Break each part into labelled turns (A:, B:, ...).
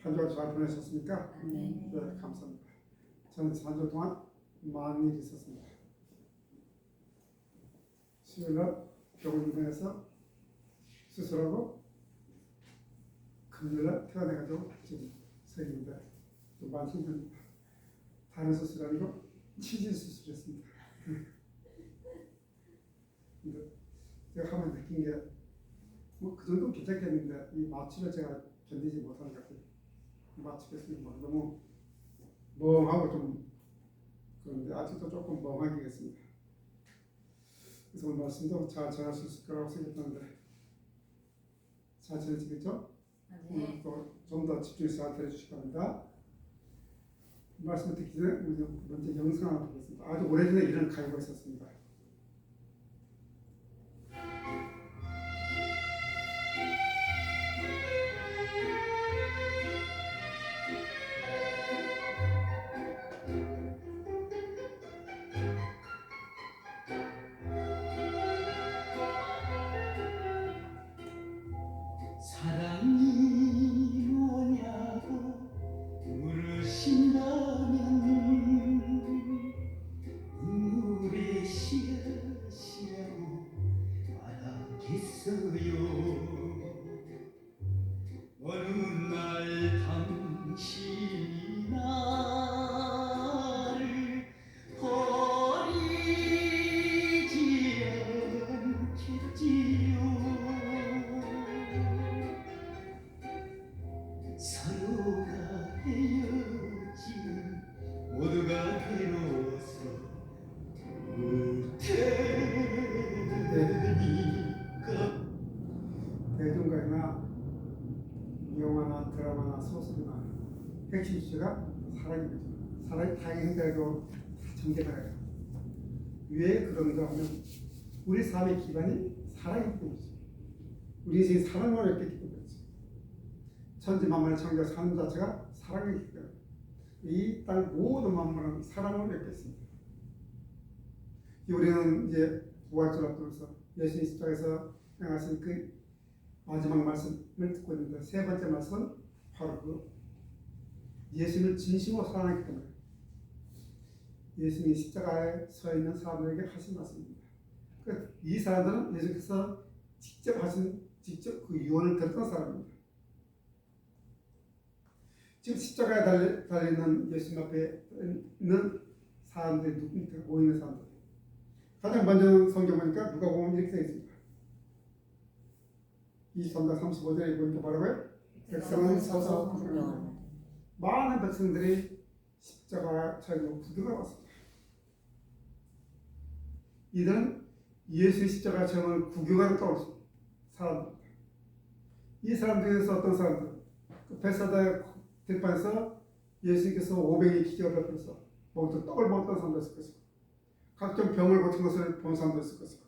A: 한 주간 잘 보내셨습니까?
B: 네.
A: 네, 감사합니다. 저는 한 주 동안 많은 일이 있었습니다. 수요일날 병원에서 수술하고 금요일날 퇴원해가지고 지금 서 있는데 좀 많이 힘듭니다. 다른 수술 아니고 치질 수술했습니다. 근데 제가 하면 느낀 게 뭐 그 정도 괜찮겠는데 이 마취를 제가 견디지 못하는 것 같아요. 마취했으면 뭐 너무 멍하고 좀 그런데 아직도 조금 멍하게 있습니다. 그래서 오늘 말씀도 잘 전할 수 있을 거라고 생각하는데 잘 전해지겠죠? 오늘 또 좀 더 집중해서 잘 들어주시기 바랍니다. 말씀을 듣기 전에 우리 먼저 영상 하나 보겠습니다. 아주 오래전에 이런 가요가 있었습니다.
C: 사랑이 뭐냐고 물으신다면 눈물의 씨앗이라고 말하겠어요. 어느 날 당신이 나를 버리지 않겠지요. 서로가 헤어지는 모두가 괴로워서 울 테니까.
A: 대중가요나 영화나 드라마나 소설이나 핵심 주제가 사랑이죠. 사랑이 다행히도 전개돼요. 왜 그런가 하면 우리 삶의 기반이 사랑이기 때문이죠. 우리 인생이 사랑으로 였기 때문이죠. 천지만물의 창조와 삶 자체가 사랑이기 때문에 이 땅 모든 만물은 사랑으로 였겠습니다. 우리는 이제 부활절 앞두고서 예수님 십자가에서 행하신 그 마지막 말씀을 듣고 있는데 세 번째 말씀은 바로 그 예수님을 진심으로 사랑하기 때문에 예수님이 십자가에 서 있는 사람들에게 하신 말씀입니다. 이 사람들은 예수님께서 직접 그 유언을 들었던 사람입니다. 지금 십자가에 달려있는 예수님 앞에 있는 사람들이 누굽니까? 모이는 사람들. 가장 먼저 성경 보니까 누가 보면 이렇게 되어 있습니다. 23장 35절에 보니까 뭐라고요? 백성은 서서 구경하는 많은 백성들이 십자가 처리로 구경하고 왔습니다. 이들은 예수의 십자가 처리를 구경하러 떠오른 사람들입니다. 이 사람 중에서 어떤 사람들? 그 베사다 들판에서 예수님께서 500의 기적을 베풀어서 먹던 떡을 먹던 사람도 있을 것이고 각종 병을 고친 것을 본 사람도 있을 것이고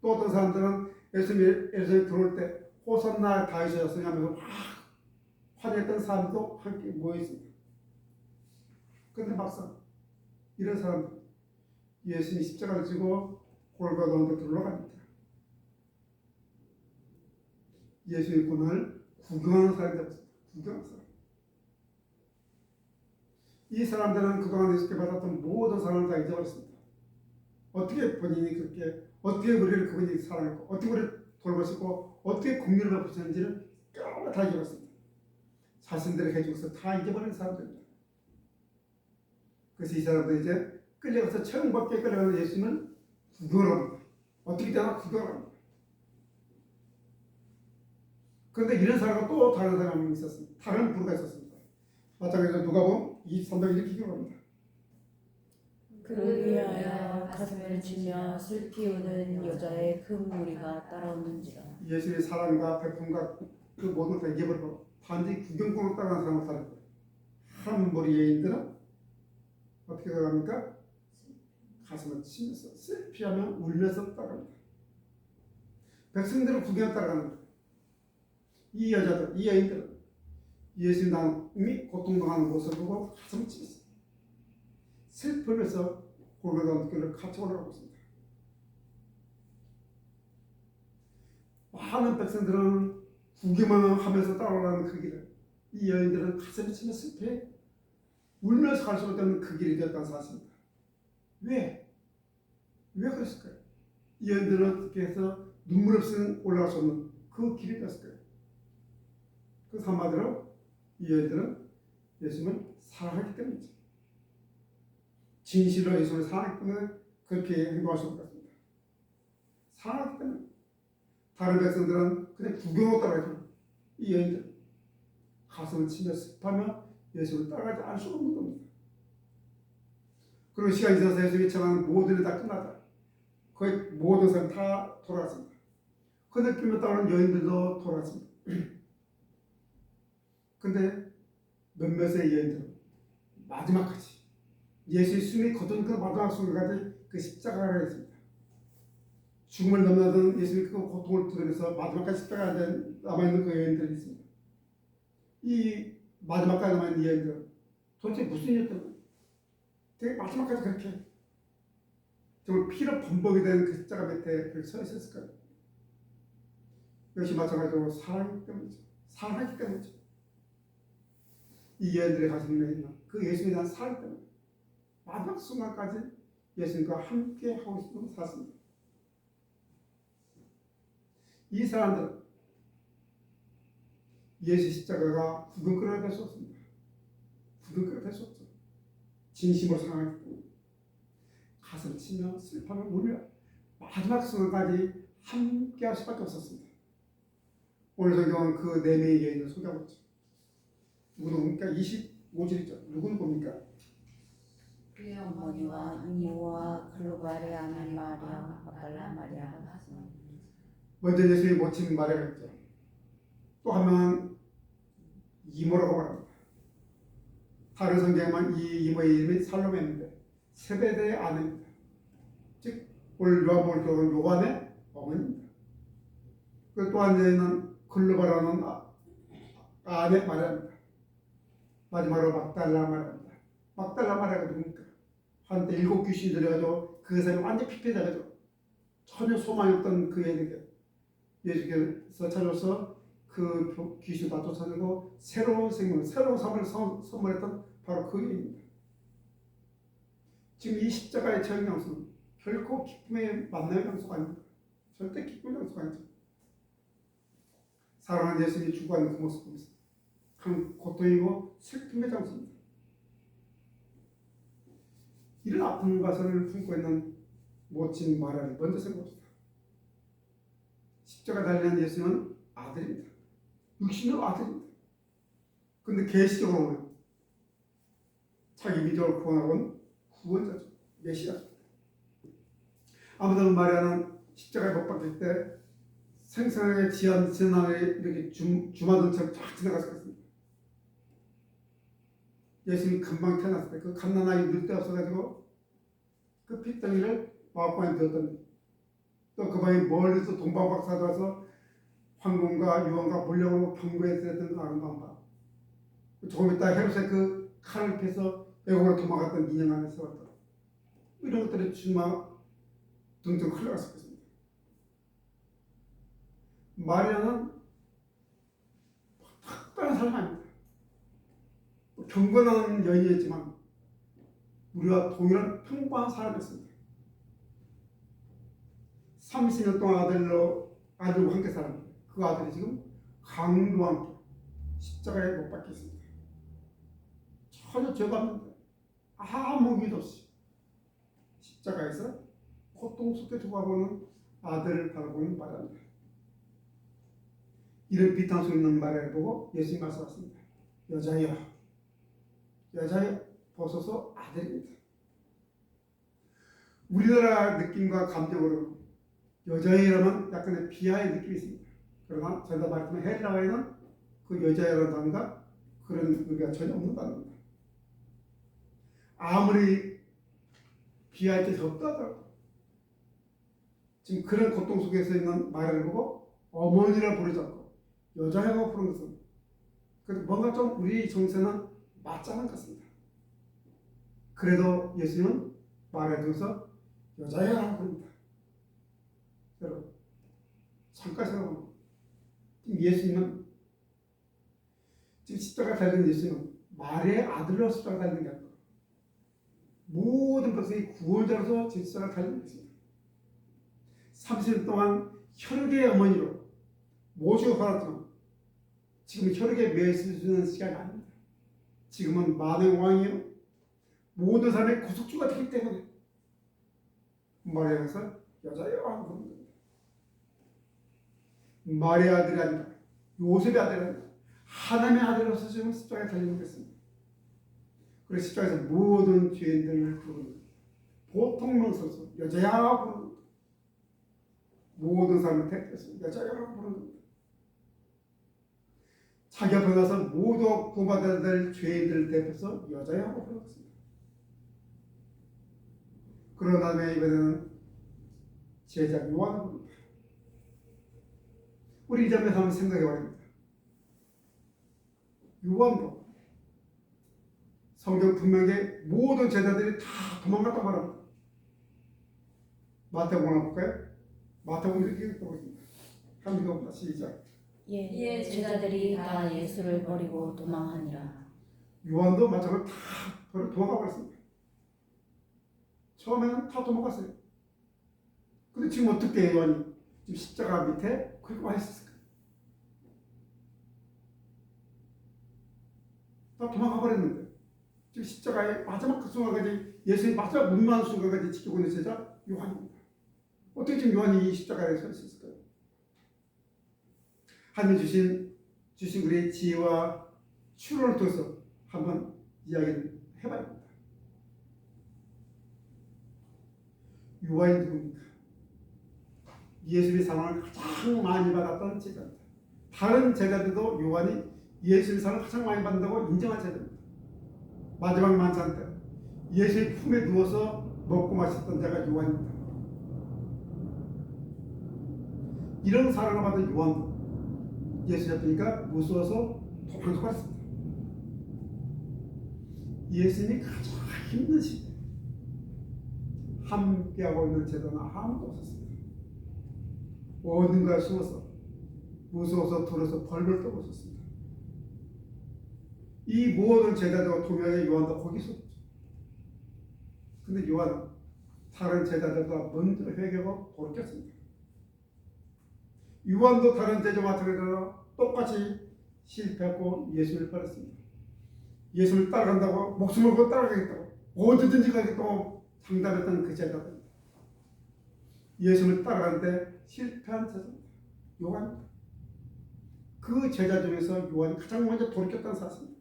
A: 또 어떤 사람들은 예수님이 들어올 때 호산나 다윗의 자손이 하면서 막 환희했던 사람도 함께 모여 있습니다. 그런데 막상 이런 사람들 예수님이 십자가를 지고 골고다 언덕에 들어갑니다. 예수의 고난을 구경하는 사람이 되었습니다. 구경하는 사람. 이 사람들은 그동안 예수께 받았던 모든 사랑을 다 잊어버렸습니다. 어떻게 본인이 그렇게 어떻게 우리를 그분이 사랑했고 어떻게 우리를 돌보시고 어떻게 긍휼을 베푸셨는지를 까마 다 잊어버렸습니다. 자신들의 해주고서 다 잊어버린 사람들입니다. 그래서 이 사람들이 이제 끌려가서 천국밖에 끌려가는 예수님을 구경을 합니다. 어떻게 되나 구경을 합니다. 그런데 이런 사람과 또 다른 사람이 있었습니다. 다른 부류가 있었습니다. 마찬가지로 누가복음 23장 이렇게 기록합니다.
B: 그를 위하여 가슴을 치며 슬피 우는 여자의 큰 무리가 따라오는지라.
A: 예수의 사랑과 베품과 그 모든 것을 잊어버리고 단지 구경꾼을 따라가는 사람을 따르고 한 무리 여인들은 어떻게 따라갑니까? 가슴을 치면서 슬피하며 울면서 따라갑니다. 백성들은 구경을 따라가는 거예요. 이 여자들, 이 여인들은 예수님이 고통당하는 모습을 보고 가슴을 치면서 슬프면서 골고다 길을 같이 올라가고 있습니다. 많은 백성들은 구경만 하면서 따라오라는 그 길을 이 여인들은 가슴이 치며 슬퍼해 울면서 갈 수밖에 없는 그 길이 되었다는 사실입니다. 왜? 왜 그랬을까요? 이 여인들은 어떻게 해서 눈물 없이는 올라갈 수 없는 그 길이 되었을까요? 그 한마디로 이 여인들은 예수님을 사랑하기 때문이죠. 진실로 예수님을 사랑하기 때문에 그렇게 행동할 수 없는 것 같습니다. 사랑하기 때문에. 다른 백성들은 그냥 구경으로 따라가죠. 이 여인들 가슴을 치며 슬퍼하며 예수를 따라가지 않을 수 없는 겁니다. 그리고 시간이 지나서 예수님이 청하는 모든 일이 다 끝나다. 거의 모든 사람 다 돌아갔습니다. 그 느낌을 따르는 여인들도 돌아갔습니다. 근데 몇몇의 여인들은 마지막까지 예수의 숨이 거둔 그 마지막 순간까지 그 십자가가 있습니다. 죽음을 넘나드는 예수의 그 고통을 두드려서 마지막까지 십자가에 남아있는 그 여인들이 있습니다. 이 마지막까지 남아있는 여인들은 도대체 무슨 일이었던 거예요? 되게 마지막까지 그렇게 정말 피로 범벅이 된 그 십자가 밑에 그렇게 서 있었을까요? 역시 마찬가지로 사랑하기 때문이죠. 사랑하기 때문이죠. 이 여인들의 가슴에 있는 그 예수님에 대한 사랑 때문에 마지막 순간까지 예수님과 함께 하고 싶은 사람입니다. 이 사람들은 예수 십자가가 구경거리가 될 수 없습니다. 구경거리가 될 수 없죠. 진심으로 사랑하기 때문에 가슴 치며 슬퍼하며 울며 마지막 순간까지 함께 할 수밖에 없었습니다. 오늘 성경은 그 네 명의 여인을 소개하고 있죠. 누구입니까? 25절이죠. 누구는 뭡니까?
B: 그의 어머니와 이모와 글로바의 아멘 마리아, 막달라 마리아 하시니.
A: 먼저 예수의 모친 마리아가 있죠. 또 한 명은 이모라고 말합니다. 다른 성경에만 이 이모의 이름이 살로메인데 세베대의 아내입니다. 즉 오늘 요한복음을 기록한 요한의 어머니입니다. 그 또 한 여인은 글로바라는 아내 마리아입니다. 마지막으로 막달라 마리아입니다. 막달라 마리아가 누굽니까? 한때 7 귀신이 들려가지고 그 사람이 완전 피폐해져가지고 전혀 소망이 없던 그 여인에게 예수께서 찾아서 그 귀신을 다 쫓아내고 새로운 생명, 새로운 삶을 선물했던 바로 그 여인입니다. 지금 이 십자가의 처형 장소는 결코 기쁨의 만남의 장소가 아닙니다. 절대 기쁨의 장소가 아니죠. 사랑하는 예수님이 죽어가는 그 모습 보면서 큰 고통이고 슬픔의 장소입니다. 이런 아픈 가슴을 품고 있는 모친 마리아를 먼저 생각합시다. 십자가 달리는 예수님은 아들입니다. 육신으로 아들입니다. 그런데 계시적으로는 자기 믿음을 구원하고 온 구원자죠. 메시아죠. 아무튼 마리아는 십자가에 못 박힐 때 생생하게 지난해 이렇게 주마등처럼 쫙 지나갔을 것입니다. 예수님이 금방 태어났을 때 그 갓난아이 늘 데 없어가지고 그 핏덩이를 마구간에 넣었더니 또 그 방에 멀리서 동방박사도 와서 황금과 유황과 물량으로 경고해 드렸던 그 아름다운 밤. 조금 있다 헤롯의 그 칼을 패서 애국으로 도망갔던 인형 안에 세웠던 이런 것들이 주마 등등 흘러갔을 것입니다. 마리아는 특별한 사람 아닙니다. 경건한 여인이었지만 우리와 동일한 평범한 사람이었습니다. 30년 동안 아들과 함께 살았는데 그 아들이 지금 강도와 함께 십자가에 못 박혀 있습니다. 전혀 죄가 없는데 아무 일도 없이 십자가에서 고통 속에 죽어가고는 아들을 바라보는 마리아입니다. 이런 비탄 소 있는 마리아를 보고 예수님이 말씀하셨습니다. 여자여 보소서 아들입니다. 우리나라 느낌과 감정으로 여자애라면 약간의 비하의 느낌이 있습니다. 그러나 저희가 말했지만 헬라어에는 그 여자애라는 단어가 그런 의미가 전혀 없는 단어입니다. 아무리 비하할 게 없다 하더라도 지금 그런 고통 속에서 있는 마리아를 보고 어머니라 부르지 않고 여자애라고 부르는 것은 그래도 뭔가 좀 우리 정서는 맞지 않은 것 같습니다. 그래도 예수님은 마리아에 대해서 여자애라고 부릅니다. 여러분 잠깐 생각해보면 예수님은 지금 십자가 달린 예수는 마리아의 아들로 십자가 달린 게 아니고 모든 것의 구원자로서 십자가 달린 것입니다. 30년 동안 혈육의 어머니로 모시고 살았지만 지금 혈육에 매여 있을 수 있는 시간이 아닙니다. 지금은 만왕의 왕이요 모든 사람의 구속주가 되기 때문에 마리아에서 여자여 하고 부르는 겁니다. 마리아 아들이 아니라 요셉의 아들이 아니라 하나님의 아들로서 지금 십자가에 달리는 것입니다. 그래서 십자가에서 모든 죄인들을 부르는 겁니다. 보통 명서서 여자야 부르는 겁니다. 모든 사람을 택해서 여자야 부르는 겁니다. 자기 앞에 가서 모두 구원받아야 될 죄인들을 대표해서 여자야 부르는 것입니다. 그런 다음에 이번에는 제자 요한을 부릅니다. 우리 이 점에서 한번 생각해 봐야 됩니다. 요한도 성경 분명히 모든 제자들이 다 도망갔다고 말합니다. 마태복음 볼까요? 마태복음 이렇게 보겠습니다. 한번 시작.
B: 예, 제자들이 다 예수를 버리고 도망하니라.
A: 요한도 마찬가지로 다 도망가 버렸습니다. 처음에는 다 도망갔어요. 근데 지금 어떻게 요한이 지금 십자가 밑에 그렇게 와 있었을까요? 다 도망가 버렸는데 지금 십자가의 마지막 그 순간까지 예수의 마지막 문만 순간까지 지키고 있는 제자 요한입니다. 어떻게 지금 요한이 이 십자가에 서 있었을까요? 하나님 주신 우리의 지혜와 추론을 통해서 한번 이야기를 해봐야 합니다. 요한이 누굽니까? 예수의 사랑을 가장 많이 받았던 제자입니다. 다른 제자들도 요한이 예수의 사랑을 가장 많이 받는다고 인정한 제자입니다. 마지막 만찬 때 예수의 품에 누워서 먹고 마셨던 자가 요한입니다. 이런 사랑을 받은 요한도 예수 잡히니까 무서워서 도망가버렸습니다. 예수님이 가장 힘든 시대 함께하고 있는 제자는 아무도 없었습니다. 어딘가에 숨어서 무서워서 돌아서 벌벌 떠고 있었습니다. 이 모든 제자들과 동행의 요한도 거기 있었죠. 근데 요한은 다른 제자들과 먼저 회개하고 돌이켰습니다. 요한도 다른 제자와 마찬가지로 똑같이 실패하고 예수를 버렸습니다. 예수를 따라간다고 목숨을 걸고 따라가겠다고 어디든지 가겠다고 장담했던 그 제자들입니다. 예수를 따라가는데 실패한 제자입니다. 요한입니다. 그 제자 중에서 요한이 가장 먼저 돌이켰다는 사실입니다.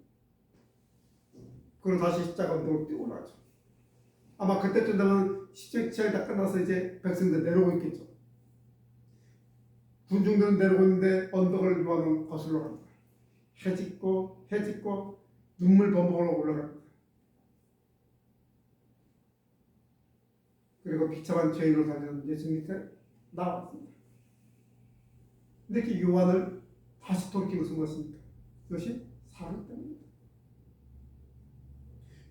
A: 그리고 다시 십자가 운동을 뛰어올라가죠. 아마 그때쯤 되면 시정치약이 다 끝나서 이제 백성들 내려오고 있겠죠. 군중들은 내려오고 있는데 언덕을 요한은 거슬러 갑니다. 해짓고 눈물 범벅으로 올라갑니다. 그리고 비참한 죄인으로 다니는 예수 밑에 나왔습니다. 근데 그 요한을 다시 돌이킨 것은 무엇입니까? 그것이 사랑 때문입니다.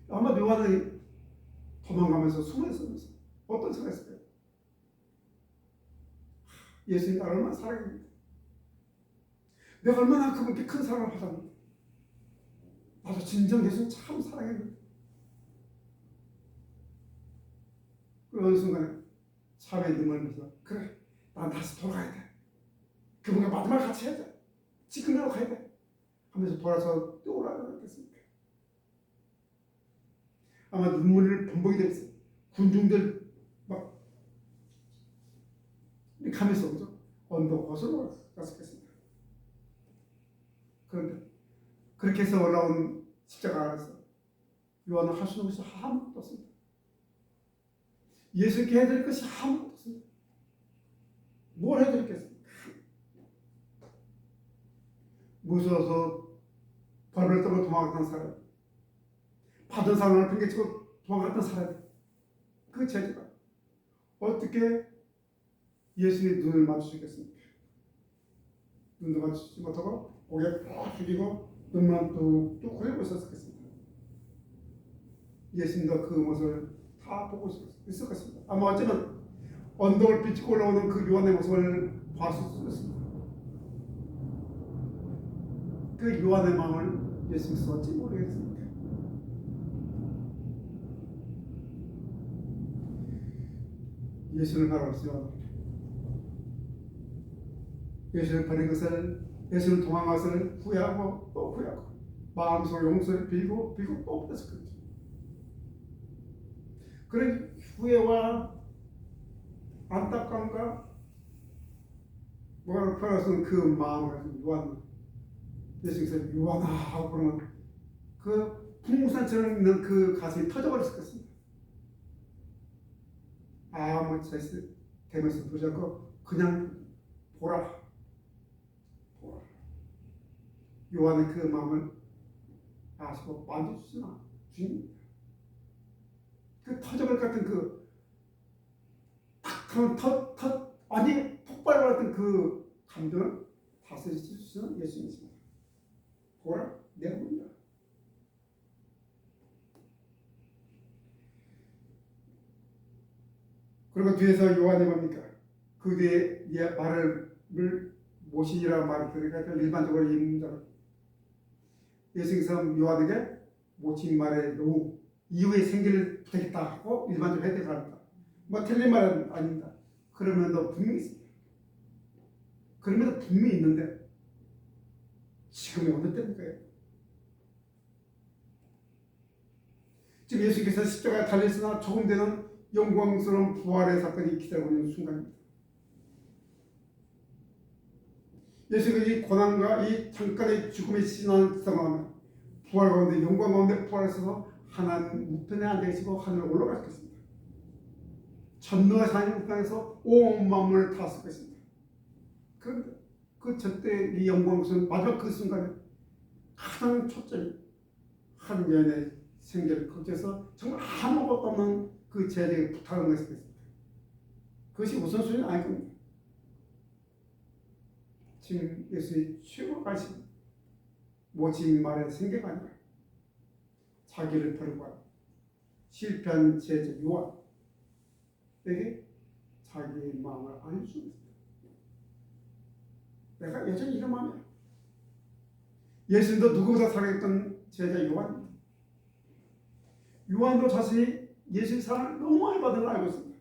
A: 아마 요한이 도망가면서 숨어 있으면서 어떤 생각을 했을까요? 예수님 나를 얼마나 사랑했는데 내가 얼마나 그분께 큰 사랑을 받았는데 나도 진정 예수님 참 사랑했는데 그 어느 순간에 참에 눈물 흘면서 그래 난 다시 돌아가야 돼 그분과 마지막 같이 해야 돼 지금이라도 가야 돼 하면서 돌아서 또 올라가겠습니까? 아마 눈물을 범벅이 되었어요. 군중들 막 이렇게 가면서 그죠? 언덕 거슬러 갔었겠습니다. 그런데 그렇게 해서 올라온 십자가 안에서 요한은 할 수 있는 것이 아무것도 없습니다. 예수님께 해드릴 것이 아무것도 없습니다. 뭘 해드리겠습니까? 무서워서 벌벌 떨고 도망갔던 사람, 받은 사람을 팽개치고 도망갔던 사람, 그 제자가 어떻게 예수님의 눈을 맞추시겠습니까? 눈도 맞추지 못하고 고개 푹 숙이고 눈만 뚝뚝 흘리고 있었겠습니다. 예수님도 그 모습을 다 보고 있을 것입니다. 아마 어쩌면 언덕을 비치고 올라오는 그 요한의 모습을 봤을 수도 있습니다. 그 요한의 마음을 예수님께서 어찌 모르겠습니까? 예수를 바라보시오. 예수를 버린 것을, 예수를 도망한 것을 후회하고 또 후회하고 마음속에 용서를 빌고 또 그랬을 거죠. 그런 후회와 안타까움과 뭐가 그래서 그 마음을 가지고 요한, 예수께서 요한아 하고 그러면 그 풍무산처럼 있는 그 가슴이 터져버렸을 것입니다. 아무 자식 대면서 보지 않고 그냥 보라. 요한의 그 마음을 아시고 만져주시나 주님. 그 터져버릴 같은 그 탁하면 완전히 폭발과 같은 그 감정을 다스리시는 예수님이십니다. 보라, 내가 본다. 그리고 뒤에서 요한이 뭡니까? 그 뒤에 말을 모신이라는 말을 들으니까 일반적으로 읽는 예수님께서 요한에게 모친 말의 이후에 생기를 부탁했다 하고 일반적으로 해석을 합니다. 뭐 틀린 말은 아닙니다. 그러면도 분명히 있습니다. 그러면도 분명히 있는데 지금이 어느 때입니까? 지금 예수께서 십자가에 달렸으나 조금 되는 영광스러운 부활의 사건이 기다리고 있는 순간입니다. 예수가 이 고난과 이 잠깐의 죽음의 시간을 상황하면 부활 가운데 영광 가운데 부활해서 하나님 우편에 앉아 계시고 하늘로 올라갈 것입니다. 전능하신 하나님 우편에서 온 만물을 다스릴 것입니다. 그런데 그 저때 이 영광스러운 마지막 그 순간에 가장 초점이 한 여인의 생계를 거기에서 정말 아무것도 없는 그 제자에게 부탁하는 것이 있습니다. 그것이 우선순위는 아닐 겁니다. 지금 예수의 최고 관심 모진 말의 생계가 아니라 자기를 버리고 실패한 제자 요한에게 자기의 마음을 알려주고 있습니다. 내가 여전히 이런 마음이야. 예수님도 누구보다 사랑했던 제자 요한입니다. 요한도 자신이 예수의 사랑을 너무 많이 받은 걸 알고 있습니다.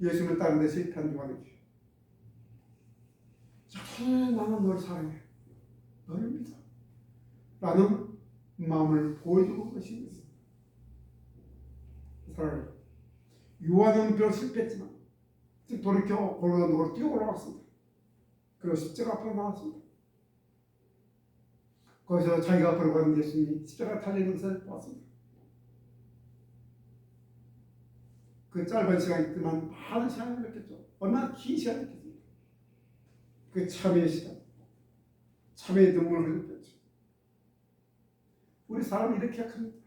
A: 예수님을 따르는 데 실패한 요한에게 여전히 나는 너를 사랑해. 너를 믿어. 라는 마음을 보여주고 계신 것입니다. 사랑해요. 요한은 비록 실패했지만 돌이켜 골고다로 뛰어 올라왔습니다. 그리고 십자가 앞으로 나왔습니다. 거기서 자기가 앞으로 가는 예수님이 십자가 달리는 것을 보았습니다. 그 짧은 시간이 있지만 많은 시간을 느꼈죠. 얼마나 긴 시간을 느꼈습니다. 그 참회의 시간, 참회의 눈물을 흘렸죠. 우리 사람이 이렇게 약합니다.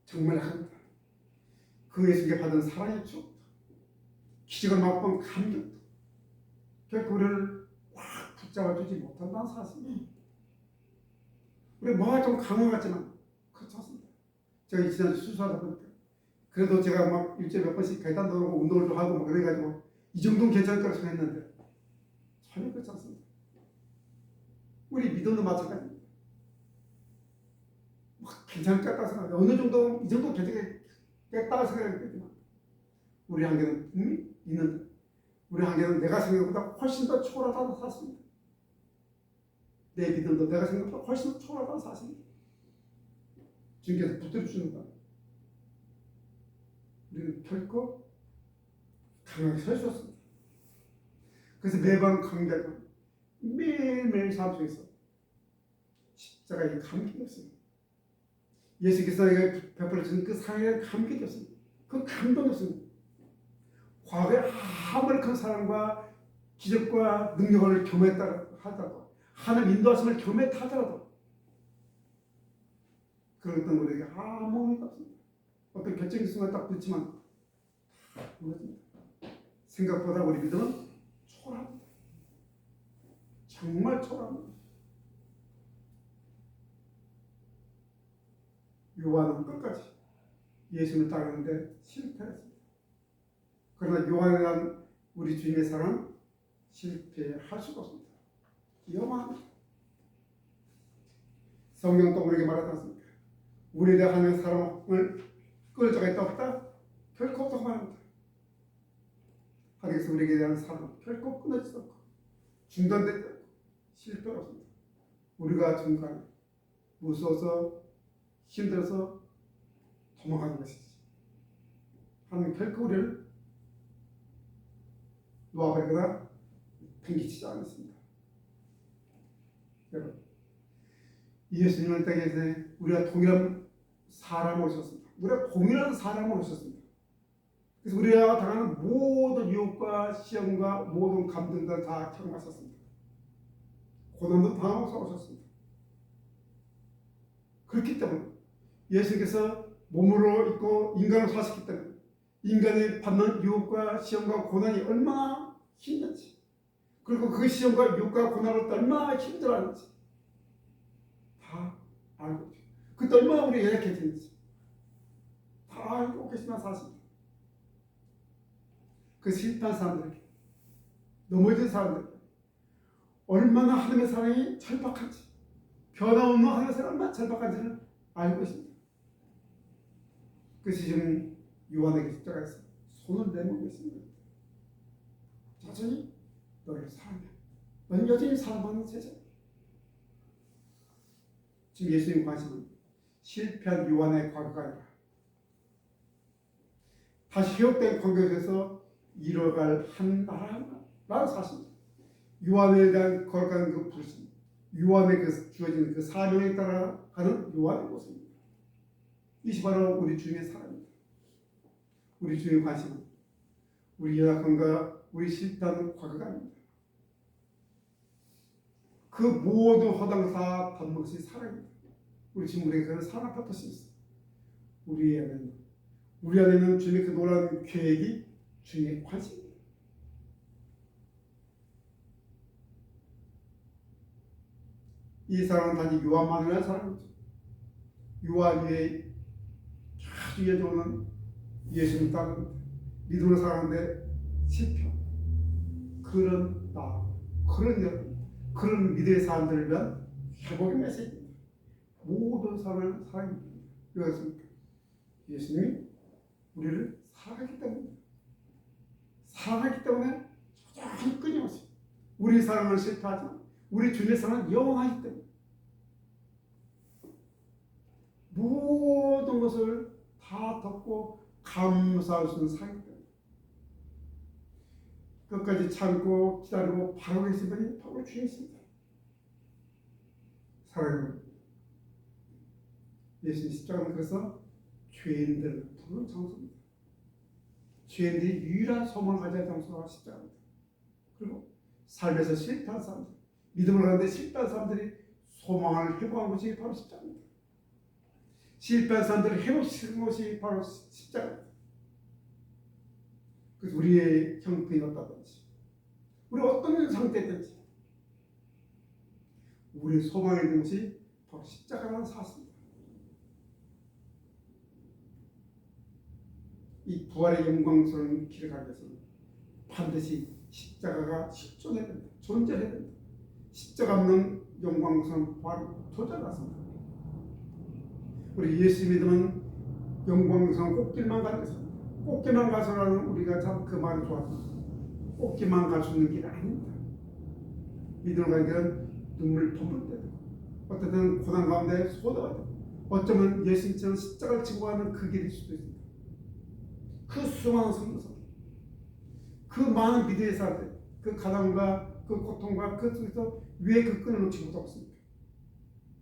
A: 정말 약합니다. 그 예수님께 받은 사랑의 추억도, 기적을 맛본 감격도 결국 우리를 확 붙잡아주지 못한다는 사실입니다. 우리 뭐가 좀 강한 것 같지만 그렇지 않습니다. 제가 지난주 수술하다 보니까 그래도 제가 막 일주일에 몇 번씩 계단도 오르고 운동을 좀 하고 막 그래가지고 이 정도는 괜찮을 거라고 생각했는데 전혀 그렇지 않습니다. 우리 믿음도 마찬가지입니다. 막 괜찮을 것 같다고 생각해요. 어느 정도 이 정도 괜찮겠다고 생각했지만 우리 한계는 분명히 있는데 우리 한계는 내가 생각보다 훨씬 더 초월하다는 사실입니다. 내 믿음도 내가 생각보다 훨씬 더 초월하다는 사실입니다. 주님께서 붙들어주는 것. 우리는 결코 강하게 서 있었습니다. 그래서 매번 강대하고 매일매일 삶 속에서 십자가의 감격이 없습니다. 예수께서 나에게 베풀어 주신 그 사랑의 감격이 없습니다. 그 감동이 없습니다. 과거에 아무리 큰 사랑과 기적과 능력을 경험했다 하더라도 하나님 인도하심을 경험했다 하더라도 그런 것들은 우리에게 아무 의미가 없습니다. 어떤 결정의 순간 딱 붙지만 다 무너집니다. 생각보다 우리 믿음은 초라합니다. 정말 초라합니다. 요한은 끝까지 예수님을 따르는데 실패했습니다. 그러나 요한에 대한 우리 주님의 사랑은 실패할 수가 없습니다. 위험합니다. 성경도 우리에게 말하지 않습니까? 우리에 대해 하나님의 사랑을 끊을 자가 있다 없다? 결코 없다고 말합니다. 하나님께서 우리에게 대한 사랑 결코 끊어지지 않고 중단되지 않고 실패가 없습니다. 우리가 중간에 무서워서 힘들어서 도망가는 것이지. 하나님 결코 우리를 놓아버리거나 팽개치지 않습니다. 여러분, 예수님은 땅에서 우리가 동일한 사람을 오셨습니다. 우리가 동일한 사람을 오셨습니다. 그래서 우리가 당하는 모든 유혹과 시험과 모든 감정들 다 경험하셨습니다. 고난도 당하고 오셨습니다. 그렇기 때문에 예수님께서 몸으로 있고 인간을 사셨기 때문에 인간이 받는 유혹과 시험과 고난이 얼마나 힘든지, 그리고 그 시험과 유혹과 고난을 얼마나 힘들어하는지 다 알고 있죠. 그때 얼마나 우리 연약해지는지 다 알고 계시나 사실입니다. 그 실패한 사람들에게, 넘어진 사람들에게 얼마나 하나님의 사랑이 절박한지, 변함없는 하나님의 사랑이 얼마나 절박한지를 알고 있습니다. 그것이 지금 요한에게 십자가에서 손을 내밀고 있습니다. 여전히 너를 사랑해. 너는 여전히 사랑받는 제자. 지금 예수님 관심은 실패한 요한의 과거가 아니라 다시 회복된 관계에서 이뤄갈 한 나라라는 사실입니다. 요한에 대한 거룩한 그 부르심, 요한에 그 주어진 그 사명에 따라가는 요한의 모습입니다. 이것이 바로 우리 주님의 사랑입니다. 우리 주님의 관심은 우리 연약함과 우리 실패한 과거가 아닙니다. 그 모든 허당을 다 받는 것이 사랑입니다. 우리 지금 우리에게 그런 사랑 앞에 뜻이 있습니다. 우리 안에는 주님의 그 놀라운 계획이 주님의 관심입니다. 이 사랑은 단지 요한만을 위한 사랑이죠. 요한 위에 아주 예정은 예수님 따르는 믿음으로 살아가는데 실패. 그런 나, 그런 여러분, 그런 믿음의 사람들을 위한 회복의 메시지입니다. 모든 사람은 사랑입니다. 왜 그렇습니까? 예수님이 우리를 사랑하기 때문입니다. 사랑하기 때문에 여전히 끊임없이 우리 사랑을 실패하지만 우리 주님의 사랑은 영원하기 때문에 모든 것을 다 덮고 감사할 수 있는 사랑이기 때문에 끝까지 참고 기다리고 바라고 계신 분이 바로 주님이십니다. 사랑하는 예수님 십자가는 그래서 죄인들을 부르는 장소입니다. 죄인들이 유일한 소망을 가져야 할 장소가 십자가입니다. 그리고 삶에서 실패한 사람들, 믿음을 가는데 실패한 사람들이 소망을 회복한 것이 바로 십자가입니다. 실패한 사람들을 회복시키는 것이 바로 십자가입니다. 그래서 우리의 형편이 어떠든지, 우리 어떤 상태든지 우리의 소망이 있는 것이 바로 십자가라는 사실입니다. 이 부활의 영광스러운 길을 가기 위해서는 반드시 십자가가 실존해야 됩니다. 존재해야 됩니다. 십자가 없는 영광스러운 부활은 도저히 않습니다. 우리 예수 믿으면 영광스러운 꽃길만 가는 것입니다. 꽃길만 가서라는 우리가 참 그 말이 좋았습니다. 꽃길만 갈 수 있는 길이 아닙니다. 믿음을 가는 길은 눈물 범을 때도, 어쨌든 고난 가운데 소도가 되고, 어쩌면 예수님처럼 십자가를 지고 가는 그 길일 수도 있습니다. 그 수많은 성도들, 그 많은 믿음의 사람들, 그 가난과 그 고통과 그 속에서 왜 그 끈을 놓지 못하고 있습니까?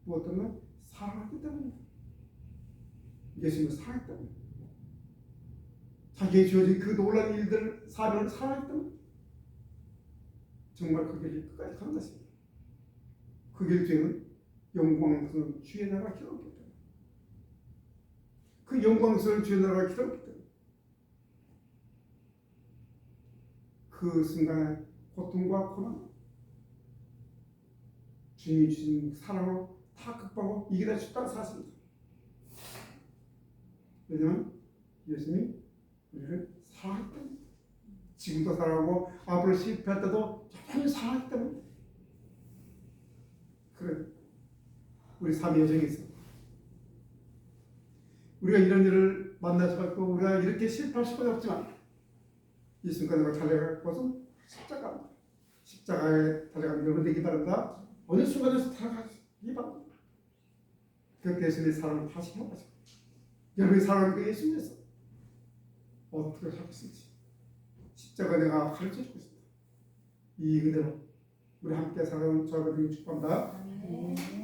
A: 무엇 때문에? 사랑하기 때문입니다. 예수님을 사랑하기 때문에, 자기의 주어진 그 놀라운 일들, 사명을 사랑하기 때문에 정말 그 길을 끝까지 가는 것입니다. 그 길 뒤에는 영광스러운 주의 나라가 기다렸기 때문에, 그 영광스러운 주의 나라가 기다렸기 때문에 그 순간의 고통과 고난, 주님이 주신 사랑으로 다 극복하고 이기다 싶다는 사실입니다. 왜냐하면 예수님이 우리를 사랑하기 때문에, 지금도 사랑하고 앞으로 실패할 때도 여전히 사랑하기 때문에. 그래, 우리 삶의 여정에 있어. 우리가 이런 일을 만날 수밖에 없고 우리가 이렇게 실패할 수밖에 없지만 이 순간에 달려갈 것은 십자가에 달려가는 여러분 되기 바란다. 어느 순간에서 달려가기 바랍니다. 그 대신에 사랑을 다시 해보시고 여러분이 사랑하는 그 예수님에서 어떻게 하겠는지 십자가 내가 가르쳐주고 있습니다. 이 은혜로 우리 함께 사랑하는 저와 여러분이 축복합니다.
B: 아멘.